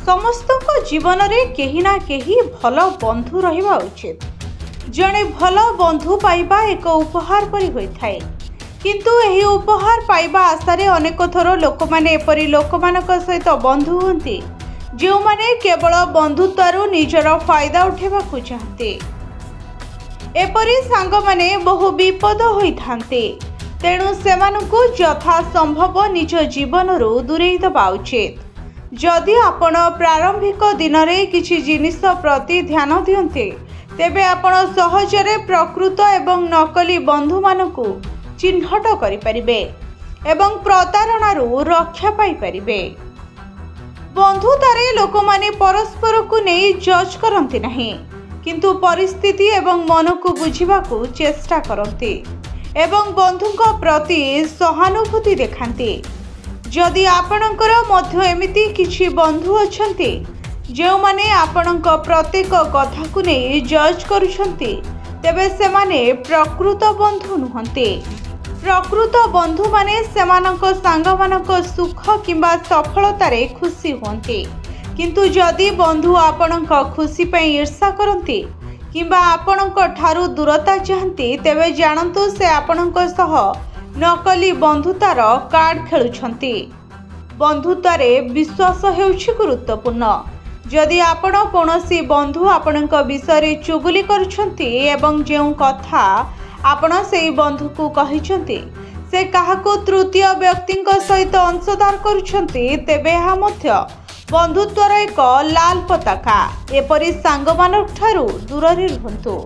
समस्त जीवन में कहीं ना कहीं भल बंधु रहिबा उचित। जड़े भल बंधु पाइबा एक उपहार परी होता है, किंतु यही उपहार पाइबा आशारे अनेक थर लोक मैंने एपरी लोक सहित बंधु होती जो माने केवल बंधुत्व निजर फायदा उठेबा चाहते। एपरी सांग माने बहु विपद होइथांते, तेणु सेमानकु यथा संभव निज जीवन रू दूरेई दबा उचित। जदि आपण प्रारंभिक दिन में किसी जिनिस प्रति ध्यान दियंते, तेबे आपण सहजरे प्रकृत एवं नकली बंधु मानकु चिन्हट करि परिबे एवं प्रतारणारू रक्षा पाई परिबे। बंधुतारे लोक माने परस्पर को नहीं जज करती नहीं, किंतु परिस्थिति एवं मन को बुझिबा को चेष्टा करती एवं बंधुଙ୍କ प्रति सहानुभूति देखाती। जदि आपणकर मध्य एमिति किछि बंधु अछंती जो माने आपणଙ୍କ प्रत्येक कथा को नहीं जज करुछंती, तेबे सेमाने प्रकृत बंधु नुहंती। प्रकृत बंधु माने सेमानଙ୍କ सांगमानଙ୍କ सुख किंबा सफलतारे खुशी हुंती, किंतु जदि बंधु आपणଙ୍କ खुशी पे ईर्षा करती किंबा आपणଙ୍କ ठारू दूरता चाहती, तेबे जानतु से आपणଙ୍କ सह नकली बंधुतार कार्ड खेलुछंती। बंधुत्वरे विश्वास हेउछि गुरुत्वपूर्ण। जदि आपण कोनोसी बंधु आपणଙ୍କ विषय चुगुली करुछंती एवं जेउ कथा आपण सेई बंधु को कहिछंती से काहाको तृतीय व्यक्ति सहित अंशदार करुछंती, तेबे एहा मध्य बंधुत्वर एक लाल पताका। एपरी सांगमानक ठारू दूर रे रुहंतु।